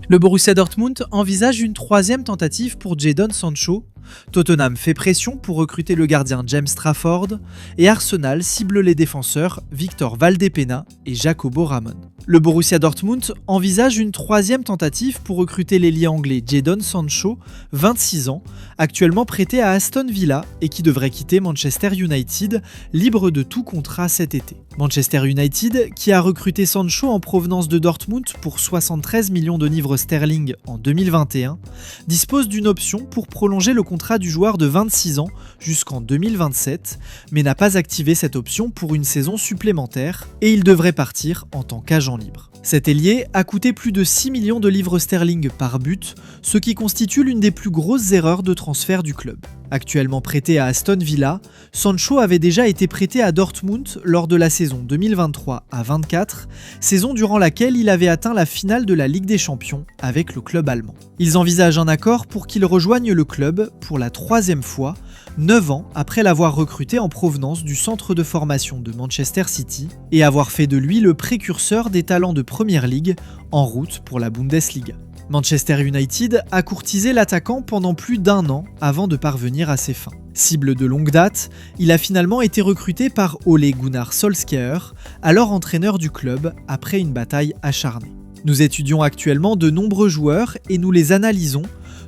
Le Borussia Dortmund envisage une troisième tentative pour Jadon Sancho. Tottenham fait pression pour recruter le gardien James Trafford et Arsenal cible les défenseurs Victor Valdepena et Jacobo Ramon. Le Borussia Dortmund envisage une troisième tentative pour recruter l'ailier anglais Jadon Sancho, 26 ans, actuellement prêté à Aston Villa et qui devrait quitter Manchester United, libre de tout contrat cet été. Manchester United, qui a recruté Sancho en provenance de Dortmund pour 73 millions de livres sterling en 2021, dispose d'une option pour prolonger le contrat du joueur de 26 ans jusqu'en 2027, mais n'a pas activé cette option pour une saison supplémentaire et il devrait partir en tant qu'agent libre. Cet ailier a coûté plus de 6 millions de livres sterling par but, ce qui constitue l'une des plus grosses erreurs de transfert du club. Actuellement prêté à Aston Villa, Sancho avait déjà été prêté à Dortmund lors de la saison 2023 à 24, saison durant laquelle il avait atteint la finale de la Ligue des Champions avec le club allemand. Ils envisagent un accord pour qu'il rejoigne le club pour la troisième fois, 9 ans après l'avoir recruté en provenance du centre de formation de Manchester City et avoir fait de lui le précurseur des talents de Première Ligue en route pour la Bundesliga. Manchester United a courtisé l'attaquant pendant plus d'1 an avant de parvenir à ses fins. Cible de longue date, il a finalement été recruté par Ole Gunnar Solskjaer, alors entraîneur du club, après une bataille acharnée. Nous étudions actuellement de nombreux joueurs et nous les analysons,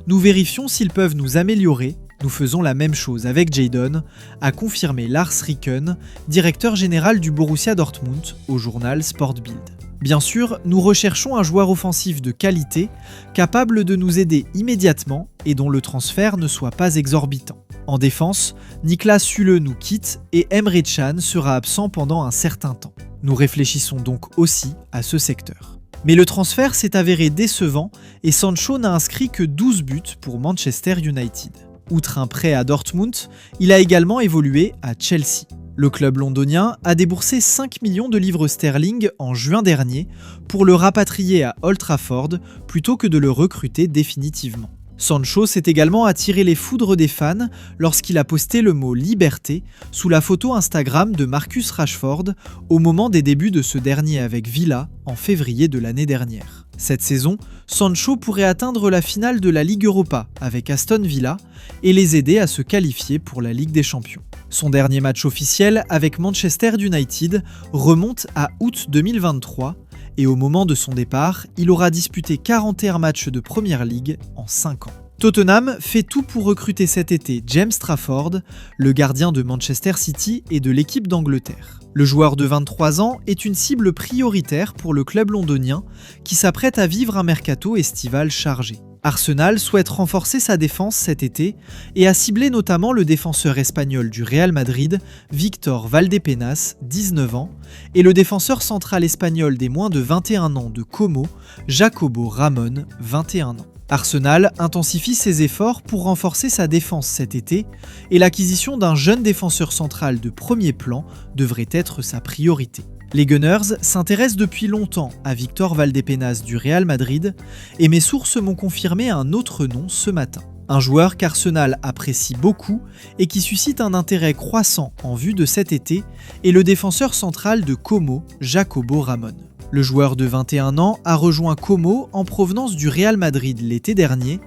nous vérifions s'ils peuvent nous améliorer. Nous faisons la même chose avec Jadon, a confirmé Lars Ricken, directeur général du Borussia Dortmund, au journal Sportbild. Bien sûr, nous recherchons un joueur offensif de qualité, capable de nous aider immédiatement et dont le transfert ne soit pas exorbitant. En défense, Niklas Süle nous quitte et Emre Can sera absent pendant un certain temps. Nous réfléchissons donc aussi à ce secteur. Mais le transfert s'est avéré décevant et Sancho n'a inscrit que 12 buts pour Manchester United. Outre un prêt à Dortmund, il a également évolué à Chelsea. Le club londonien a déboursé 5 millions de livres sterling en juin dernier pour le rapatrier à Old Trafford plutôt que de le recruter définitivement. Sancho s'est également attiré les foudres des fans lorsqu'il a posté le mot « liberté » sous la photo Instagram de Marcus Rashford au moment des débuts de ce dernier avec Villa en février de l'année dernière. Cette saison, Sancho pourrait atteindre la finale de la Ligue Europa avec Aston Villa et les aider à se qualifier pour la Ligue des Champions. Son dernier match officiel avec Manchester United remonte à août 2023 et au moment de son départ, il aura disputé 41 matchs de Première Ligue en 5 ans. Tottenham fait tout pour recruter cet été James Trafford, le gardien de Manchester City et de l'équipe d'Angleterre. Le joueur de 23 ans est une cible prioritaire pour le club londonien qui s'apprête à vivre un mercato estival chargé. Arsenal souhaite renforcer sa défense cet été et a ciblé notamment le défenseur espagnol du Real Madrid, Victor Valdepenas, 19 ans, et le défenseur central espagnol des moins de 21 ans de Como, Jacobo Ramon, 21 ans. Arsenal intensifie ses efforts pour renforcer sa défense cet été et l'acquisition d'un jeune défenseur central de premier plan devrait être sa priorité. Les Gunners s'intéressent depuis longtemps à Victor Valdepenas du Real Madrid et mes sources m'ont confirmé un autre nom ce matin. Un joueur qu'Arsenal apprécie beaucoup et qui suscite un intérêt croissant en vue de cet été est le défenseur central de Como, Jacobo Ramon. Le joueur de 21 ans a rejoint Como en provenance du Real Madrid l'été dernier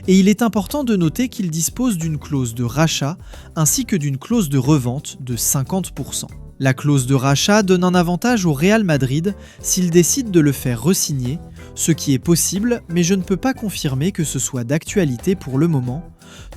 et il est important de noter qu'il dispose d'une clause de rachat ainsi que d'une clause de revente de 50%. La clause de rachat donne un avantage au Real Madrid s'il décide de le faire re-signer, ce qui est possible mais je ne peux pas confirmer que ce soit d'actualité pour le moment,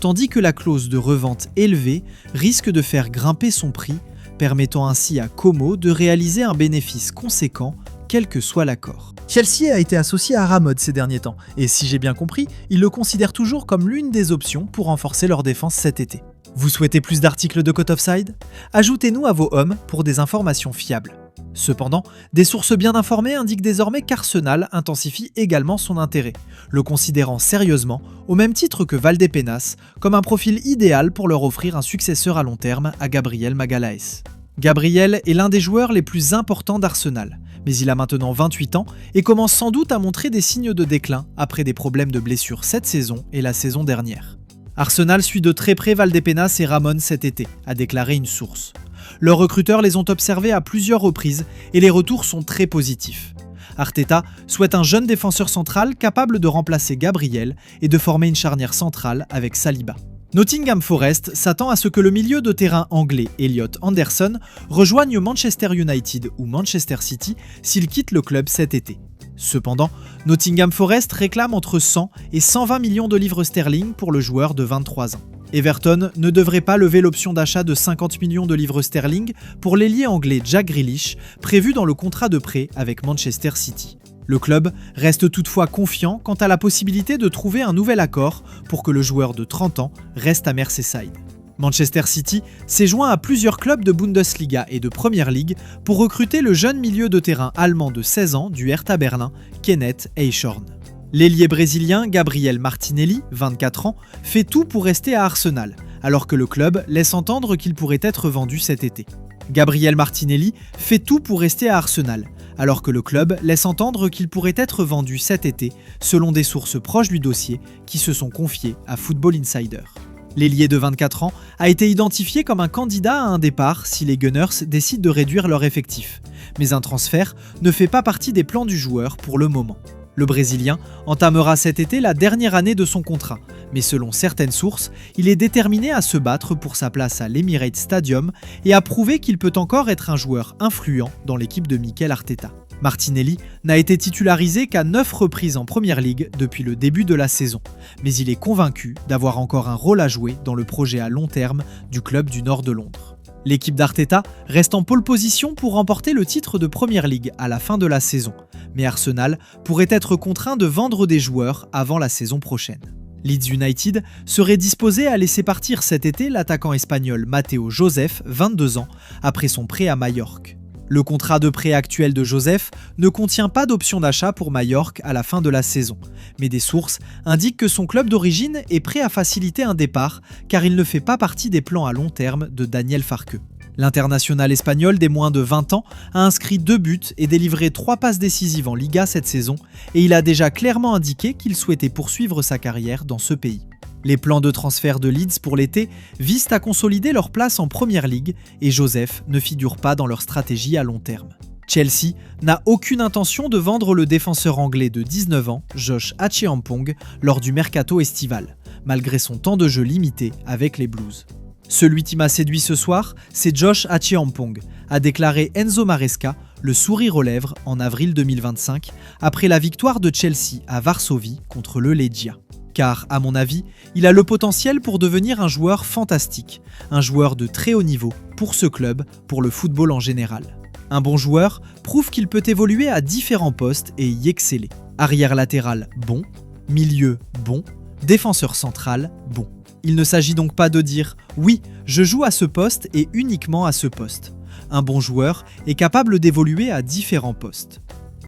tandis que la clause de revente élevée risque de faire grimper son prix, permettant ainsi à Como de réaliser un bénéfice conséquent quel que soit l'accord. Chelsea a été associé à Ramon ces derniers temps, et si j'ai bien compris, ils le considèrent toujours comme l'une des options pour renforcer leur défense cet été. Vous souhaitez plus d'articles de Cut Offside ? Ajoutez-nous à vos hommes pour des informations fiables. Cependant, des sources bien informées indiquent désormais qu'Arsenal intensifie également son intérêt, le considérant sérieusement, au même titre que Valdepenas, comme un profil idéal pour leur offrir un successeur à long terme à Gabriel Magalhaes. Gabriel est l'un des joueurs les plus importants d'Arsenal, mais il a maintenant 28 ans et commence sans doute à montrer des signes de déclin après des problèmes de blessure cette saison et la saison dernière. Arsenal suit de très près Valdepenas et Ramon cet été, a déclaré une source. Leurs recruteurs les ont observés à plusieurs reprises et les retours sont très positifs. Arteta souhaite un jeune défenseur central capable de remplacer Gabriel et de former une charnière centrale avec Saliba. Nottingham Forest s'attend à ce que le milieu de terrain anglais Elliot Anderson rejoigne Manchester United ou Manchester City s'il quitte le club cet été. Cependant, Nottingham Forest réclame entre 100 et 120 millions de livres sterling pour le joueur de 23 ans. Everton ne devrait pas lever l'option d'achat de 50 millions de livres sterling pour l'ailier anglais Jack Grealish, prévu dans le contrat de prêt avec Manchester City. Le club reste toutefois confiant quant à la possibilité de trouver un nouvel accord pour que le joueur de 30 ans reste à Merseyside. Manchester City s'est joint à plusieurs clubs de Bundesliga et de Premier League pour recruter le jeune milieu de terrain allemand de 16 ans du Hertha Berlin, Kenneth Eichhorn. L'ailier brésilien Gabriel Martinelli, 24 ans, fait tout pour rester à Arsenal, alors que le club laisse entendre qu'il pourrait être vendu cet été. Gabriel Martinelli fait tout pour rester à Arsenal, alors que le club laisse entendre qu'il pourrait être vendu cet été, selon des sources proches du dossier qui se sont confiées à Football Insider. L'ailier de 24 ans a été identifié comme un candidat à un départ si les Gunners décident de réduire leur effectif, mais un transfert ne fait pas partie des plans du joueur pour le moment. Le Brésilien entamera cet été la dernière année de son contrat, mais selon certaines sources, il est déterminé à se battre pour sa place à l'Emirates Stadium et à prouver qu'il peut encore être un joueur influent dans l'équipe de Mikel Arteta. Martinelli n'a été titularisé qu'à 9 reprises en Premier League depuis le début de la saison, mais il est convaincu d'avoir encore un rôle à jouer dans le projet à long terme du club du nord de Londres. L'équipe d'Arteta reste en pole position pour remporter le titre de Premier League à la fin de la saison, mais Arsenal pourrait être contraint de vendre des joueurs avant la saison prochaine. Leeds United serait disposé à laisser partir cet été l'attaquant espagnol Mateo Joseph, 22 ans, après son prêt à Majorque. Le contrat de prêt actuel de Joseph ne contient pas d'option d'achat pour Majorque à la fin de la saison, mais des sources indiquent que son club d'origine est prêt à faciliter un départ car il ne fait pas partie des plans à long terme de Daniel Farke. L'international espagnol des moins de 20 ans a inscrit 2 buts et délivré 3 passes décisives en Liga cette saison et il a déjà clairement indiqué qu'il souhaitait poursuivre sa carrière dans ce pays. Les plans de transfert de Leeds pour l'été visent à consolider leur place en Premier League et Joseph ne figure pas dans leur stratégie à long terme. Chelsea n'a aucune intention de vendre le défenseur anglais de 19 ans, Josh Acheampong, lors du mercato estival, malgré son temps de jeu limité avec les Blues. Celui qui m'a séduit ce soir, c'est Josh Acheampong, a déclaré Enzo Maresca, le sourire aux lèvres, en avril 2025, après la victoire de Chelsea à Varsovie contre le Legia. Car, à mon avis, il a le potentiel pour devenir un joueur fantastique, un joueur de très haut niveau pour ce club, pour le football en général. Un bon joueur prouve qu'il peut évoluer à différents postes et y exceller. Arrière latéral, bon. Milieu, bon. Défenseur central, bon. Il ne s'agit donc pas de dire « oui, je joue à ce poste et uniquement à ce poste ». Un bon joueur est capable d'évoluer à différents postes.